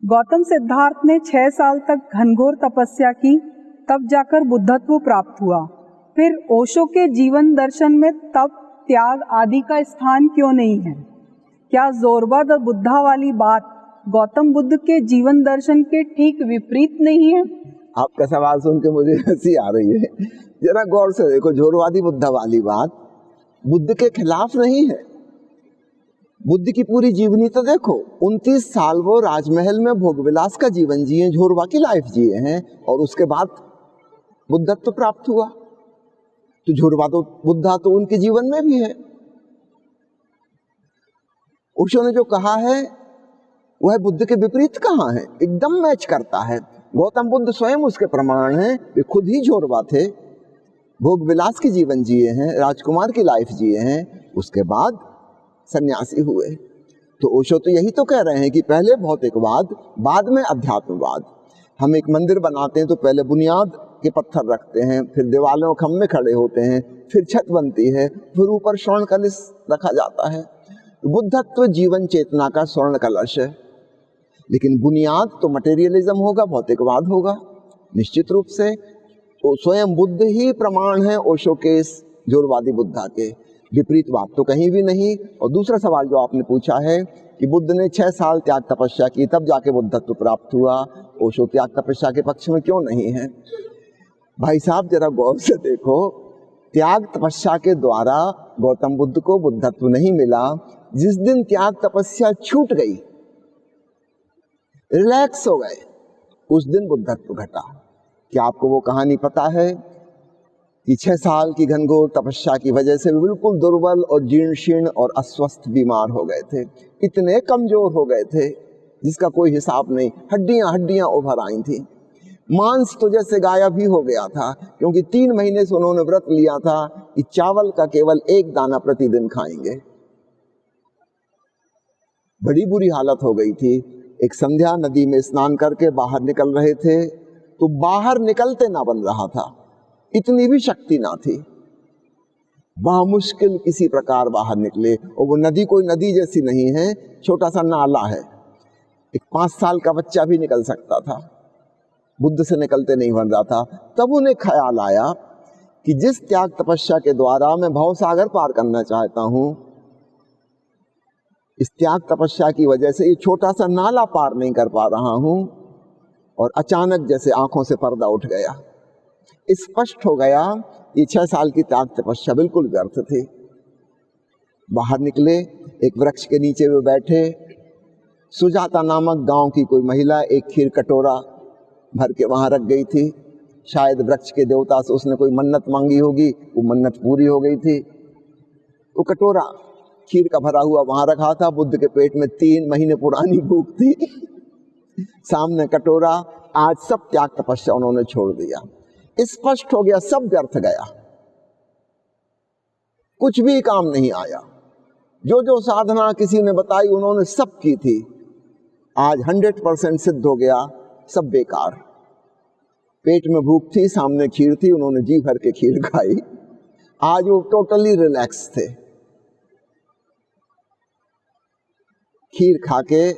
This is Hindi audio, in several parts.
गौतम सिद्धार्थ ने 6 साल तक घनघोर तपस्या की, तब जाकर बुद्धत्व प्राप्त हुआ। फिर ओशो के जीवन दर्शन में तप, त्याग आदि का स्थान क्यों नहीं है? क्या जोरबा द बुद्धा वाली बात गौतम बुद्ध के जीवन दर्शन के ठीक विपरीत नहीं है? आपका सवाल सुन के मुझे हंसी आ रही है। जरा गौर से देखो, जोरवादी बुद्धा वाली बात बुद्ध के खिलाफ नहीं है। बुद्ध की पूरी जीवनी तो देखो, 29 साल वो राजमहल में भोग विलास का जीवन जिए, झोरवा की लाइफ जिए हैं, और उसके बाद बुद्धत्व प्राप्त हुआ। तो झोरवा तो बुद्धा तो उनके जीवन में भी है। ओशो ने जो कहा है वह बुद्ध के विपरीत कहाँ है, एकदम मैच करता है। गौतम बुद्ध स्वयं उसके प्रमाण हैं। वे खुद ही झोरवा थे, भोग विलास के जीवन जिए हैं, राजकुमार की लाइफ जिए हैं, उसके बाद सन्यासी हुए। तो ओशो तो यही तो कह रहे हैं कि पहले भौतिकवाद, बाद में अध्यात्मवाद। हम एक मंदिर बनाते हैं तो पहले बुनियाद के पत्थर रखते हैं, फिर दीवालों खम्भे खड़े होते हैं, फिर छत बनती है, फिर ऊपर स्वर्ण कलश रखा जाता है। बुद्धत्व जीवन चेतना का स्वर्ण कलश है, लेकिन बुनियाद तो मटेरियलिज्म होगा, भौतिकवाद होगा निश्चित रूप से। तो स्वयं बुद्ध ही प्रमाण है ओशो के इस जोरवादी बुद्धा के, विपरीत बात तो कहीं भी नहीं। और दूसरा सवाल जो आपने पूछा है कि बुद्ध ने 6 साल त्याग तपस्या की, तब जाके बुद्धत्व प्राप्त हुआ, ओशो त्याग तपस्या के पक्ष में क्यों नहीं है? भाई साहब जरा गौर से देखो, त्याग तपस्या के द्वारा गौतम बुद्ध को बुद्धत्व नहीं मिला। जिस दिन त्याग तपस्या छूट गई, रिलैक्स हो गए, उस दिन बुद्धत्व घटा। क्या आपको वो कहानी पता है कि 6 साल की घनघोर तपस्या की वजह से बिल्कुल दुर्बल और जीर्ण शीर्ण और अस्वस्थ बीमार हो गए थे, इतने कमजोर हो गए थे जिसका कोई हिसाब नहीं, हड्डियां हड्डियां उभर आई थी, मांस तो जैसे गायब ही हो गया था, क्योंकि 3 महीने से उन्होंने व्रत लिया था कि चावल का केवल 1 दाना प्रतिदिन खाएंगे। बड़ी बुरी हालत हो गई थी। एक संध्या नदी में स्नान करके बाहर निकल रहे थे तो बाहर निकलते ना बन रहा था, इतनी भी शक्ति ना थी। मुश्किल किसी प्रकार बाहर निकले, और वो नदी कोई नदी जैसी नहीं है, छोटा सा नाला है, एक 5 साल का बच्चा भी निकल सकता था, बुद्ध से निकलते नहीं बन रहा था। तब उन्हें ख्याल आया कि जिस त्याग तपस्या के द्वारा मैं भवसागर पार करना चाहता हूं, इस त्याग तपस्या की वजह से ये छोटा सा नाला पार नहीं कर पा रहा हूं। और अचानक जैसे आंखों से पर्दा उठ गया, स्पष्ट हो गया ये 6 साल की त्याग तपस्या बिल्कुल व्यर्थ थी। बाहर निकले, एक वृक्ष के नीचे वे बैठे। सुजाता नामक गांव की कोई महिला एक खीर कटोरा भर के वहां रख गई थी। शायद वृक्ष के देवता से उसने कोई मन्नत मांगी होगी, वो मन्नत पूरी हो गई थी। वो कटोरा खीर का भरा हुआ वहां रखा था। बुद्ध के पेट में 3 महीने पुरानी भूख थी, सामने कटोरा। आज सब त्याग तपस्या उन्होंने छोड़ दिया, स्पष्ट हो गया सब व्यर्थ गया, कुछ भी काम नहीं आया। जो जो साधना किसी ने बताई उन्होंने सब की थी, आज 100% सिद्ध हो गया, सब बेकार। पेट में भूख थी, सामने खीर थी, उन्होंने जी भर के खीर खाई, आज वो टोटली रिलैक्स थे। खीर खाके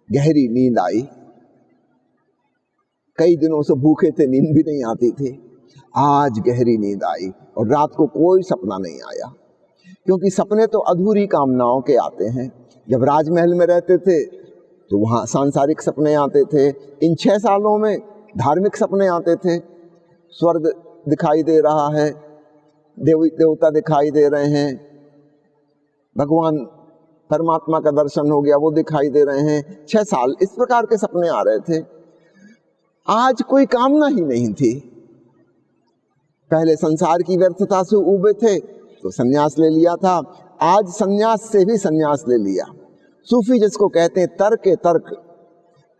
गहरी नींद आई। कई दिनों से भूखे थे, नींद भी नहीं आती थी, आज गहरी नींद आई। और रात को कोई सपना नहीं आया, क्योंकि सपने तो अधूरी कामनाओं के आते हैं। जब राजमहल में रहते थे तो वहां सांसारिक सपने आते थे। इन 6 सालों में धार्मिक सपने आते थे, स्वर्ग दिखाई दे रहा है, देवता दिखाई दे रहे हैं, भगवान परमात्मा का दर्शन हो गया, वो दिखाई दे रहे हैं। 6 साल इस प्रकार के सपने आ रहे थे। आज कोई कामना ही नहीं थी। पहले संसार की व्यर्थता से उबे थे तो संन्यास ले लिया था, आज संन्यास से भी संन्यास ले लिया। सूफी जिसको कहते हैं तर्क तर्क,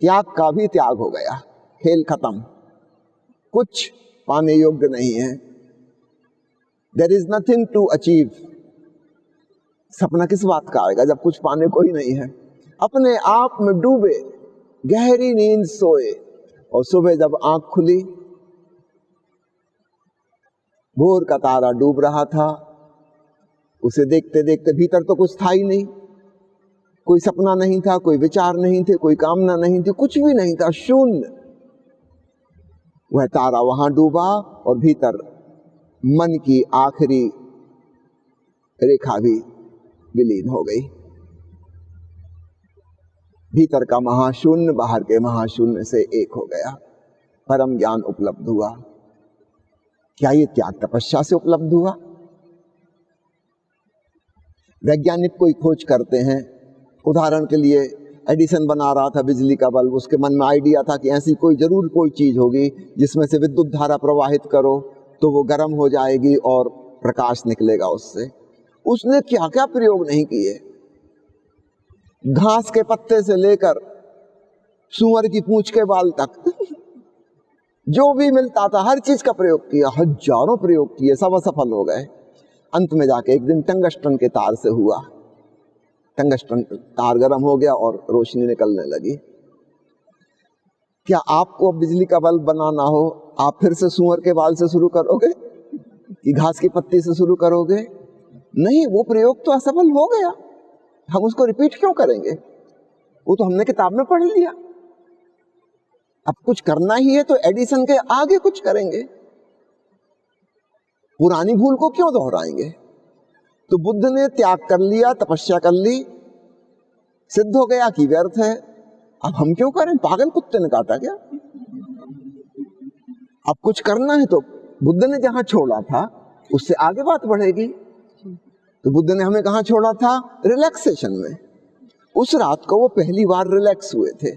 त्याग का भी त्याग हो गया, खेल खत्म, कुछ पाने योग्य नहीं है। There is nothing to achieve. सपना किस बात का आएगा जब कुछ पाने को ही नहीं है। अपने आप में डूबे, गहरी नींद सोए, और सुबह जब आंख खुली, भोर का तारा डूब रहा था। उसे देखते देखते भीतर तो कुछ था ही नहीं, कोई सपना नहीं था, कोई विचार नहीं थे, कोई कामना नहीं थी, कुछ भी नहीं था, शून्य। वह तारा वहां डूबा और भीतर मन की आखिरी रेखा भी विलीन हो गई। भीतर का महाशून्य बाहर के महाशून्य से एक हो गया, परम ज्ञान उपलब्ध हुआ। क्या ये त्याग तपस्या से उपलब्ध हुआ? वैज्ञानिक कोई खोज करते हैं, उदाहरण के लिए एडिसन बना रहा था बिजली का बल्ब, उसके मन में आइडिया था कि ऐसी कोई जरूर कोई चीज होगी जिसमें से विद्युत धारा प्रवाहित करो तो वो गर्म हो जाएगी और प्रकाश निकलेगा उससे। उसने क्या क्या प्रयोग नहीं किए, घास के पत्ते से लेकर सूअर की पूंछ के बाल तक जो भी मिलता था हर चीज का प्रयोग किया, हजारों प्रयोग किए, सब असफल हो गए। अंत में जाके एक दिन टंगस्टन के तार से हुआ, टंगस्टन तार गर्म हो गया और रोशनी निकलने लगी। क्या आपको बिजली का बल्ब बनाना हो, आप फिर से सूअर के बाल से शुरू करोगे कि घास की पत्ती से शुरू करोगे? नहीं, वो प्रयोग तो असफल हो गया, हम उसको रिपीट क्यों करेंगे? वो तो हमने किताब में पढ़ लिया। अब कुछ करना ही है तो एडिसन के आगे कुछ करेंगे, पुरानी भूल को क्यों दोहराएंगे? तो बुद्ध ने त्याग कर लिया, तपस्या कर ली, सिद्ध हो गया कि व्यर्थ है। अब हम क्यों करें? पागल कुत्ते ने काटा क्या? अब कुछ करना है तो बुद्ध ने जहां छोड़ा था उससे आगे बात बढ़ेगी। तो बुद्ध ने हमें कहां छोड़ा था? रिलैक्सेशन में। उस रात को वो पहली बार रिलैक्स हुए थे,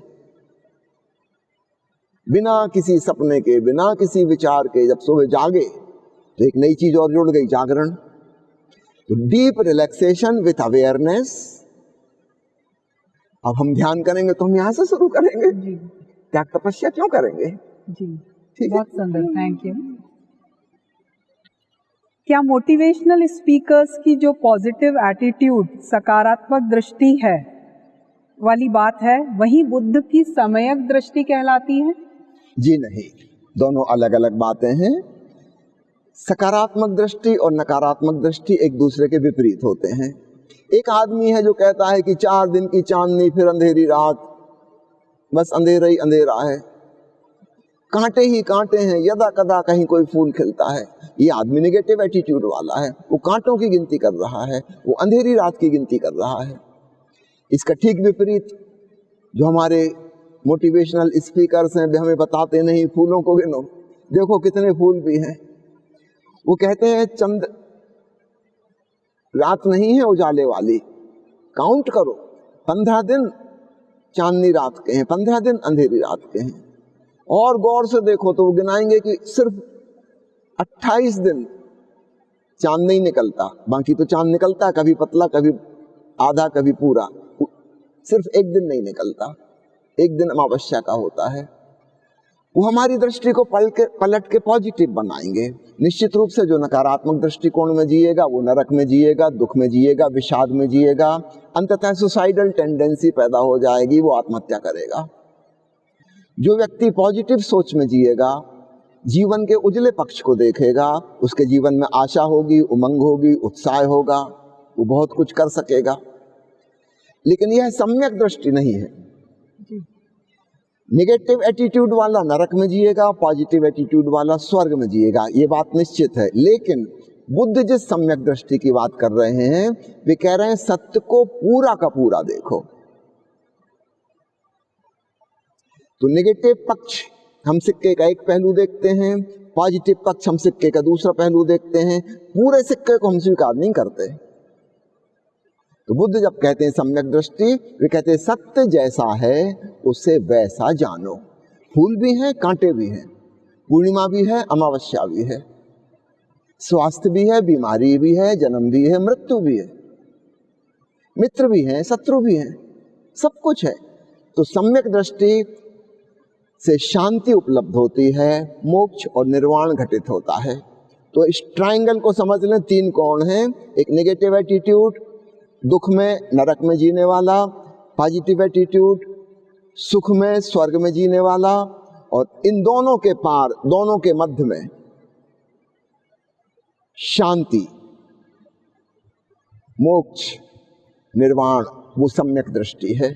बिना किसी सपने के, बिना किसी विचार के। जब सुबह जागे तो एक नई चीज और जुड़ गई, जागरण। तो डीप रिलैक्सेशन विथ अवेयरनेस। अब हम ध्यान करेंगे तो हम यहां से शुरू करेंगे, त्याग तपस्या क्यों करेंगे? जी, बहुत सुंदर, थैंक यू। क्या मोटिवेशनल स्पीकर्स की जो पॉजिटिव एटीट्यूड, सकारात्मक दृष्टि है वाली बात है, वही बुद्ध की सम्यक दृष्टि कहलाती है? जी नहीं, दोनों अलग अलग बातें हैं। सकारात्मक दृष्टि और नकारात्मक दृष्टि एक दूसरे के विपरीत होते हैं। एक आदमी है जो कहता है कि 4 दिन की चांदनी फिर अंधेरी रात, बस अंधेरा ही अंधेरा है, कांटे ही कांटे हैं, यदा कदा कहीं कोई फूल खिलता है। ये आदमी नेगेटिव एटीट्यूड वाला है, वो कांटों की गिनती कर रहा है, वो अंधेरी रात की गिनती कर रहा है। इसका ठीक विपरीत जो हमारे मोटिवेशनल स्पीकर्स हैं, वे हमें बताते नहीं फूलों को गिनो, देखो कितने फूल भी हैं। वो कहते हैं चंद रात नहीं है उजाले वाली, काउंट करो, 15 दिन चांदनी रात के हैं, 15 दिन अंधेरी रात के हैं। और गौर से देखो तो वो गिनाएंगे कि सिर्फ 28 दिन चांद नहीं निकलता, बाकी तो चांद निकलता है, कभी पतला, कभी आधा, कभी पूरा। सिर्फ एक दिन नहीं निकलता, एक दिन अमावस्या का होता है। वो हमारी दृष्टि को पलट के पॉजिटिव बनाएंगे। निश्चित रूप से जो नकारात्मक दृष्टिकोण में जिएगा वो नरक में जिएगा, दुख में जिएगा, विषाद में जिएगा, अंततः सुसाइडल टेंडेंसी पैदा हो जाएगी, वो आत्महत्या करेगा। जो व्यक्ति पॉजिटिव सोच में जिएगा, जीवन के उजले पक्ष को देखेगा, उसके जीवन में आशा होगी, उमंग होगी, उत्साह होगा, वो बहुत कुछ कर सकेगा। लेकिन यह सम्यक दृष्टि नहीं है। नेगेटिव एटीट्यूड वाला नरक में जिएगा, पॉजिटिव एटीट्यूड वाला स्वर्ग में जिएगा, ये बात निश्चित है। लेकिन बुद्ध जिस सम्यक दृष्टि की बात कर रहे हैं, वे कह रहे हैं सत्य को पूरा का पूरा देखो। तो नेगेटिव पक्ष हम सिक्के का एक पहलू देखते हैं, पॉजिटिव पक्ष हम सिक्के का दूसरा पहलू देखते हैं, पूरे सिक्के को हम स्वीकार नहीं करते। तो बुद्ध जब कहते हैं सम्यक दृष्टि, वे कहते हैं सत्य जैसा है उसे वैसा जानो। फूल भी हैं, कांटे भी हैं, पूर्णिमा भी है, अमावस्या भी है, स्वास्थ्य भी है, बीमारी भी है, जन्म भी है, मृत्यु भी है, मित्र भी हैं, शत्रु भी हैं, सब कुछ है। तो सम्यक दृष्टि से शांति उपलब्ध होती है, मोक्ष और निर्वाण घटित होता है। तो इस ट्रायंगल को समझ लें, 3 कोण हैं, एक नेगेटिव एटीट्यूड, दुख में नरक में जीने वाला, पॉजिटिव एटीट्यूड, सुख में स्वर्ग में जीने वाला, और इन दोनों के पार, दोनों के मध्य में शांति, मोक्ष, निर्वाण वो सम्यक दृष्टि है।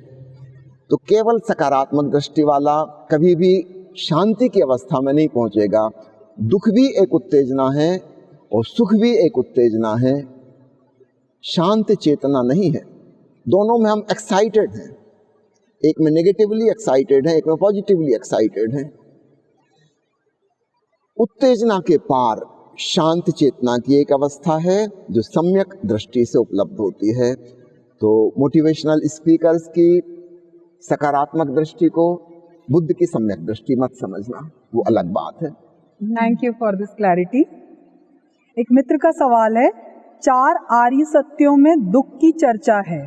तो केवल सकारात्मक दृष्टि वाला कभी भी शांति की अवस्था में नहीं पहुंचेगा। दुख भी एक उत्तेजना है और सुख भी एक उत्तेजना है, शांत चेतना नहीं है। दोनों में हम एक्साइटेड हैं, एक में नेगेटिवली एक्साइटेड है, एक में पॉजिटिवली एक्साइटेड है। उत्तेजना के पार शांत चेतना की एक अवस्था है जो सम्यक दृष्टि से उपलब्ध होती है। तो मोटिवेशनल स्पीकर्स की सकारात्मक दृष्टि को बुद्ध की सम्यक दृष्टि मत समझना, वो अलग बात है। Thank you for this clarity. एक मित्र का सवाल है, 4 आर्य सत्यों में दुख की चर्चा है,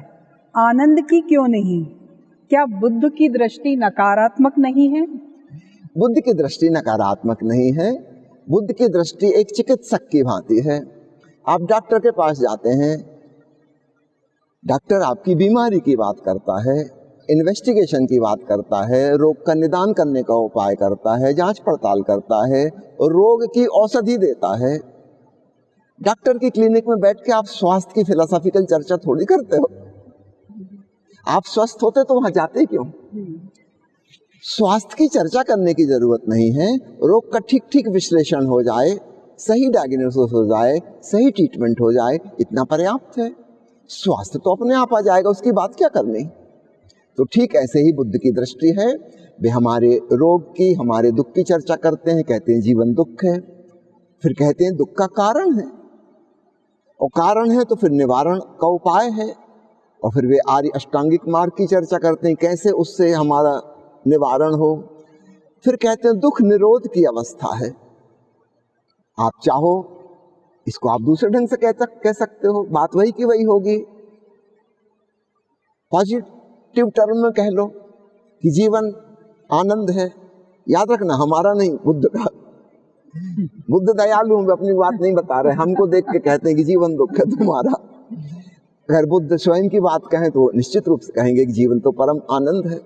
आनंद की क्यों नहीं? क्या बुद्ध की दृष्टि नकारात्मक नहीं है? बुद्ध की दृष्टि नकारात्मक नहीं है। बुद्ध की दृष्टि एक चिकित्सक की भांति है। आप डॉक्टर के पास जाते हैं, डॉक्टर आपकी बीमारी की बात करता है, इन्वेस्टिगेशन की बात करता है, रोग का निदान करने का उपाय करता है, जांच पड़ताल करता है और रोग की औषधि देता है। डॉक्टर की क्लिनिक में बैठ के आप स्वास्थ्य की फिलोसॉफिकल चर्चा थोड़ी करते हो। आप स्वस्थ होते तो वहां जाते क्यों? स्वास्थ्य की चर्चा करने की जरूरत नहीं है। रोग का ठीक ठीक विश्लेषण हो जाए, सही डायग्नोसिस हो जाए, सही ट्रीटमेंट हो जाए, इतना पर्याप्त है। स्वास्थ्य तो अपने आप आ जाएगा, उसकी बात क्या करनी। तो ठीक ऐसे ही बुद्ध की दृष्टि है। वे हमारे रोग की, हमारे दुख की चर्चा करते हैं, कहते हैं जीवन दुख है, फिर कहते हैं दुख का कारण है, और कारण है तो फिर निवारण का उपाय है, और फिर वे आर्य अष्टांगिक मार्ग की चर्चा करते हैं, कैसे उससे हमारा निवारण हो। फिर कहते हैं दुख निरोध की अवस्था है। आप चाहो इसको आप दूसरे ढंग से कह सकते हो, बात वही की वही होगी। पॉजिटिव टर्म में कह लो कि जीवन आनंद है। याद रखना, हमारा नहीं, बुद्ध का। बुद्ध दयालु, वे अपनी बात नहीं बता रहे, हमको देख के कहते हैं कि जीवन दुख है तुम्हारा। अगर बुद्ध स्वयं की बात कहें तो निश्चित रूप से कहेंगे कि जीवन तो परम आनंद है,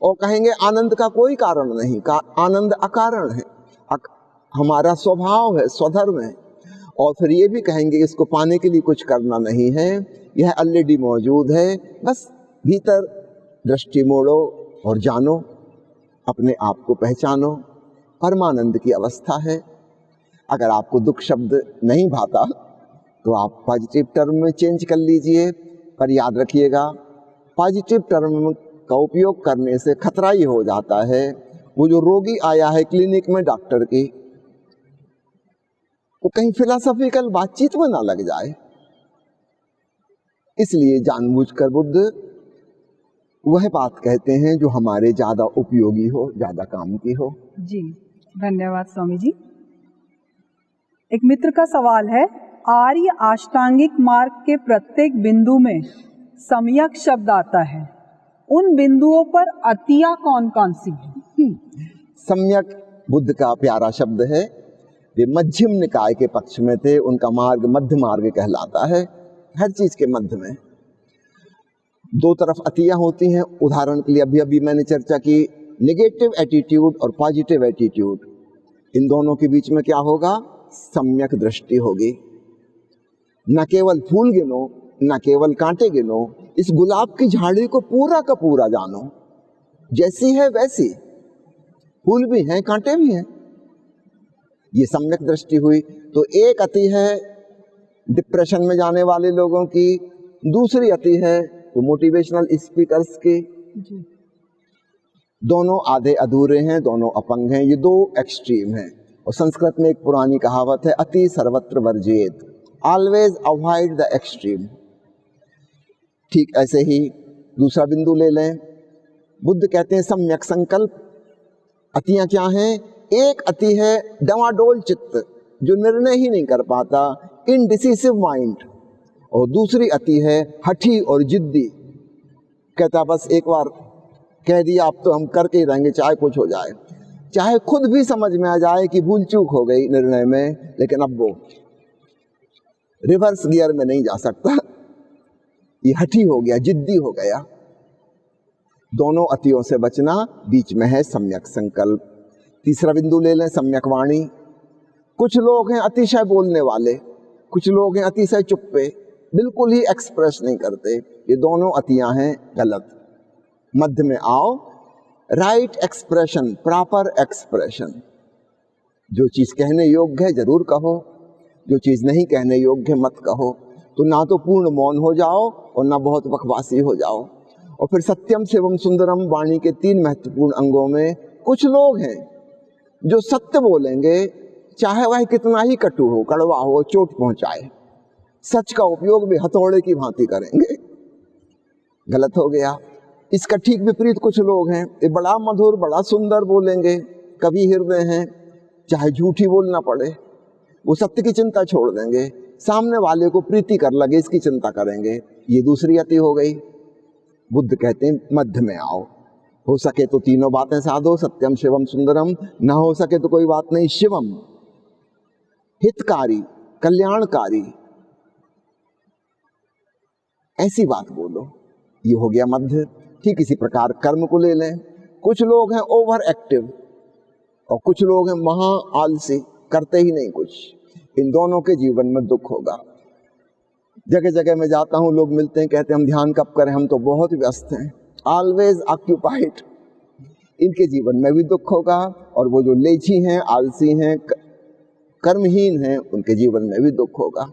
और कहेंगे आनंद का कोई कारण नहीं, आनंद अकारण है, हमारा स्वभाव है, स्वधर्म है। और फिर ये भी कहेंगे इसको पाने के लिए कुछ करना नहीं है, यह ऑलरेडी मौजूद है, बस भीतर दृष्टि मोड़ो और जानो, अपने आप को पहचानो, परमानंद की अवस्था है। अगर आपको दुख शब्द नहीं भाता तो आप पॉजिटिव टर्म में चेंज कर लीजिए, पर याद रखिएगा पॉजिटिव टर्म का उपयोग करने से खतरा ही हो जाता है। वो जो रोगी आया है क्लिनिक में डॉक्टर की, वो कहीं फिलोसॉफिकल बातचीत में ना लग जाए। इसलिए जानबूझकर बुद्ध वह बात कहते हैं जो हमारे ज्यादा उपयोगी हो, ज्यादा काम की हो। जी धन्यवाद स्वामी जी। एक मित्र का सवाल है, आर्य अष्टांगिक मार्ग के प्रत्येक बिंदु में सम्यक शब्द आता है, उन बिंदुओं पर अतिया कौन कौन सी है? सम्यक बुद्ध का प्यारा शब्द है। वे मध्यम निकाय के पक्ष में थे, उनका मार्ग मध्य मार्ग कहलाता है। हर चीज के मध्य में दो तरफ अतियां होती हैं। उदाहरण के लिए अभी मैंने चर्चा की नेगेटिव एटीट्यूड और पॉजिटिव एटीट्यूड, इन दोनों के बीच में क्या होगा? सम्यक दृष्टि होगी। न केवल फूल गिनो, न केवल कांटे गिनो, इस गुलाब की झाड़ी को पूरा का पूरा जानो, जैसी है वैसी, फूल भी हैं, कांटे भी हैं। ये सम्यक दृष्टि हुई। तो एक अति है डिप्रेशन में जाने वाले लोगों की, दूसरी अति है तो मोटिवेशनल स्पीकर्स की। दोनों आधे अधूरे हैं, दोनों अपंग हैं, ये दो एक्सट्रीम हैं। और संस्कृत में एक पुरानी कहावत है, अति सर्वत्र वर्जेत, ऑलवेज अवॉइड द एक्सट्रीम। ठीक ऐसे ही दूसरा बिंदु ले लें, बुद्ध कहते हैं सम्यक संकल्प। अतियां क्या हैं? एक अति है डवाडोल चित्त, जो निर्णय ही नहीं कर पाता, इनडिसिसिव माइंड, और दूसरी अति है हठी और जिद्दी, कहता बस एक बार कह दिया अब तो हम करके ही रहेंगे, चाहे कुछ हो जाए, चाहे खुद भी समझ में आ जाए कि भूल चूक हो गई निर्णय में, लेकिन अब वो रिवर्स गियर में नहीं जा सकता, ये हठी हो गया, जिद्दी हो गया। दोनों अतियों से बचना, बीच में है सम्यक संकल्प। तीसरा बिंदु ले लें, सम्यक वाणी। कुछ लोग हैं अतिशय बोलने वाले, कुछ लोग हैं अतिशय चुप्पे, बिल्कुल ही एक्सप्रेस नहीं करते, ये दोनों अतियां हैं गलत। मध्य में आओ, राइट एक्सप्रेशन, प्रॉपर एक्सप्रेशन। जो चीज कहने योग्य है जरूर कहो, जो चीज नहीं कहने योग्य मत कहो। तो ना तो पूर्ण मौन हो जाओ और ना बहुत बकवासी हो जाओ। और फिर सत्यम शिवम सुंदरम वाणी के 3 महत्वपूर्ण अंगों में कुछ लोग हैं जो सत्य बोलेंगे चाहे वह कितना ही कटु हो, कड़वा हो, चोट पहुंचाए। सच का उपयोग भी हथौड़े की भांति करेंगे, गलत हो गया। इसका ठीक विपरीत कुछ लोग हैं, ये बड़ा मधुर बड़ा सुंदर बोलेंगे, कवि हृदय हैं, चाहे झूठी बोलना पड़े, वो सत्य की चिंता छोड़ देंगे, सामने वाले को प्रीति कर लगे इसकी चिंता करेंगे। ये दूसरी अति हो गई। बुद्ध कहते हैं मध्य में आओ, हो सके तो तीनों बातें साधो, सत्यम शिवम सुंदरम, ना हो सके तो कोई बात नहीं, शिवम हितकारी कल्याणकारी ऐसी बात बोलो, ये हो गया मध्य। ठीक इसी प्रकार कर्म को ले लें। कुछ लोग हैं ओवर एक्टिव और कुछ लोग हैं महा आलसी, करते ही नहीं कुछ। इन दोनों के जीवन में दुख होगा। जगह जगह में जाता हूं, लोग मिलते हैं, कहते हैं हम ध्यान कब करें, हम तो बहुत व्यस्त हैं, ऑलवेज ऑक्यूपाइड। इनके जीवन में भी दुख होगा। और वो जो लेजी हैं, आलसी हैं, कर्महीन हैं, उनके जीवन में भी दुख होगा।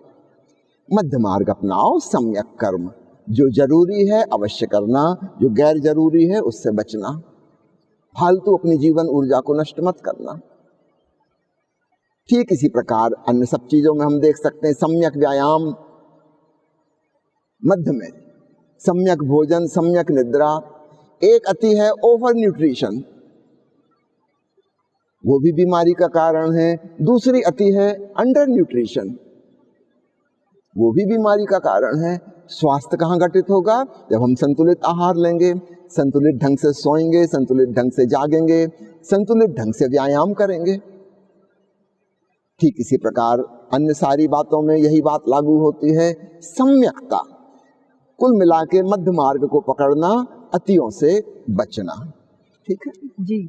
मध्य मार्ग अपनाओ, सम्यक कर्म। जो जरूरी है अवश्य करना, जो गैर जरूरी है उससे बचना। फालतू अपनी जीवन ऊर्जा को नष्ट मत करना। ठीक इसी प्रकार अन्य सब चीजों में हम देख सकते हैं सम्यक व्यायाम मध्य में, सम्यक भोजन, सम्यक निद्रा। एक अति है ओवर न्यूट्रिशन, वो भी बीमारी का कारण है। दूसरी अति है अंडर न्यूट्रिशन, वो भी बीमारी का कारण है। स्वास्थ्य कहाँ घटित होगा? जब हम संतुलित आहार लेंगे, संतुलित ढंग से सोएंगे, संतुलित ढंग से जागेंगे, संतुलित ढंग से व्यायाम करेंगे। ठीक इसी प्रकार अन्य सारी बातों में यही बात लागू होती है, सम्यकता। कुल मिला के मध्य मार्ग को पकड़ना, अतियों से बचना। ठीक है जी।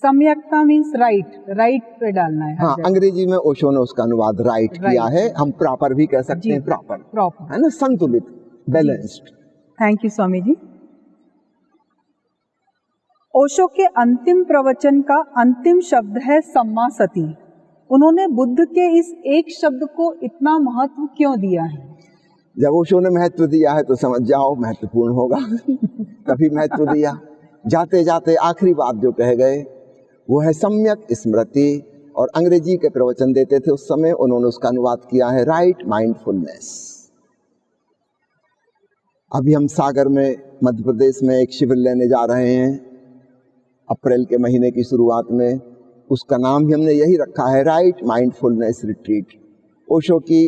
सम्यकता मीन्स राइट, राइट पे डालना है। हाँ, अंग्रेजी में ओशो ने उसका अनुवाद राइट किया है, हम प्रॉपर भी कह सकते हैं, प्रॉपर है ना, संतुलित, balanced. Thank you Swami ji. Osho के अंतिम प्रवचन का अंतिम शब्द है सम्मा सती। उन्होंने बुद्ध के इस एक शब्द को इतना महत्व क्यों दिया है? जब ओशो ने महत्व दिया है तो समझ जाओ महत्वपूर्ण होगा। तभी महत्व दिया। जाते जाते आखिरी बात जो कह गए वो है सम्यक स्मृति। और अंग्रेजी के प्रवचन देते थे उस समय, उन्होंने उसका अनुवाद किया है राइट माइंडफुलनेस। अभी हम सागर में मध्य प्रदेश में एक शिविर लेने जा रहे हैं अप्रैल के महीने की शुरुआत में। उसका नाम भी हमने यही रखा है, राइट माइंडफुलनेस रिट्रीट। ओशो की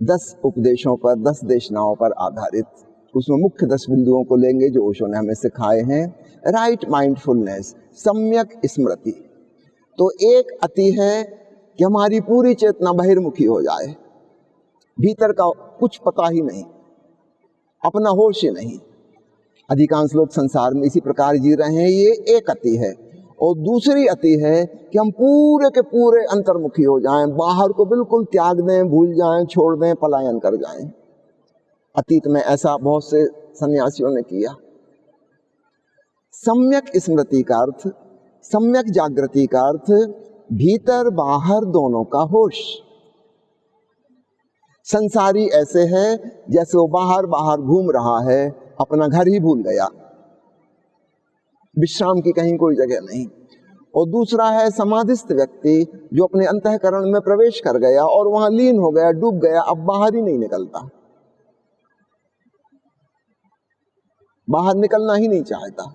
10 उपदेशों पर, 10 देशनाओं पर आधारित। उसमें मुख्य 10 बिंदुओं को लेंगे जो ओशो ने हमें सिखाए हैं। राइट माइंडफुलनेस, सम्यक स्मृति। तो एक अति है कि हमारी पूरी चेतना बहिर्मुखी हो जाए, भीतर का कुछ पता ही नहीं, अपना होश ही नहीं। अधिकांश लोग संसार में इसी प्रकार जी रहे हैं, ये एक अति है। और दूसरी अति है कि हम पूरे के पूरे अंतर्मुखी हो जाएं, बाहर को बिल्कुल त्याग दें, भूल जाएं, छोड़ दें, पलायन कर जाएं। अतीत में ऐसा बहुत से सन्यासियों ने किया। सम्यक स्मृति का अर्थ, सम्यक जागृति का अर्थ भीतर बाहर दोनों का होश। संसारी ऐसे है जैसे वो बाहर बाहर घूम रहा है, अपना घर ही भूल गया, विश्राम की कहीं कोई जगह नहीं। और दूसरा है समाधिस्थ व्यक्ति जो अपने अंतःकरण में प्रवेश कर गया और वहां लीन हो गया, डूब गया, अब बाहर ही नहीं निकलता, बाहर निकलना ही नहीं चाहता।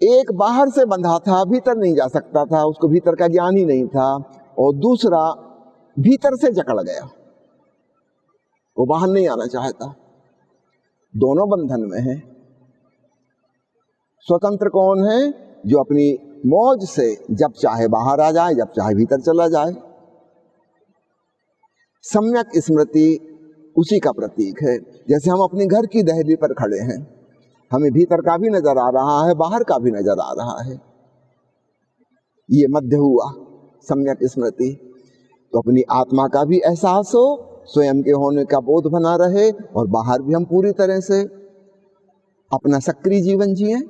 एक बाहर से बंधा था, भीतर नहीं जा सकता था, उसको भीतर का ज्ञान ही नहीं था। और दूसरा भीतर से जकड़ गया, वो बाहर नहीं आना चाहता। दोनों बंधन में है। स्वतंत्र कौन है? जो अपनी मौज से जब चाहे बाहर आ जाए, जब चाहे भीतर चला जाए। सम्यक स्मृति उसी का प्रतीक है। जैसे हम अपने घर की दहली पर खड़े हैं, हमें भीतर का भी नजर आ रहा है, बाहर का भी नजर आ रहा है। ये मध्य हुआ सम्यक स्मृति। तो अपनी आत्मा का भी एहसास हो स्वयं के होने का बोध बना रहे और बाहर भी हम पूरी तरह से अपना सक्रिय जीवन जिए।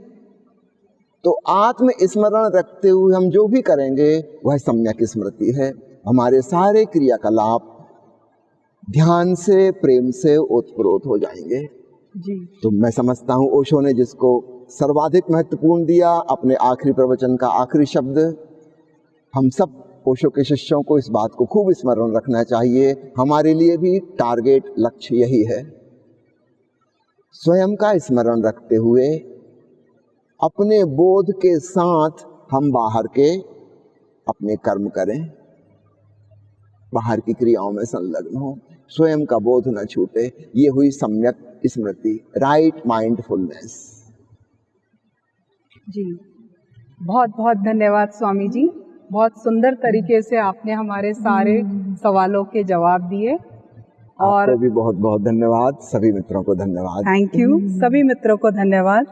तो आत्म स्मरण रखते हुए हम जो भी करेंगे वह सम्यक स्मृति है। हमारे सारे क्रियाकलाप ध्यान से, प्रेम से ओतप्रोत हो जाएंगे जी। तो मैं समझता हूँ ओशो ने जिसको सर्वाधिक महत्वपूर्ण दिया, अपने आखिरी प्रवचन का आखिरी शब्द, हम सब ओशो के शिष्यों को इस बात को खूब स्मरण रखना चाहिए। हमारे लिए भी टारगेट, लक्ष्य यही है। स्वयं का स्मरण रखते हुए अपने बोध के साथ हम बाहर के अपने कर्म करें, बाहर की क्रियाओं में संलग्न हो, स्वयं का बोध न छूटे। ये हुई सम्यक स्मृति, राइट माइंडफुलनेस। जी, बहुत बहुत धन्यवाद स्वामी जी। बहुत सुंदर तरीके से आपने हमारे सारे सवालों के जवाब दिए। और आपको भी बहुत बहुत धन्यवाद। सभी मित्रों को धन्यवाद। Thank you. सभी मित्रों को धन्यवाद।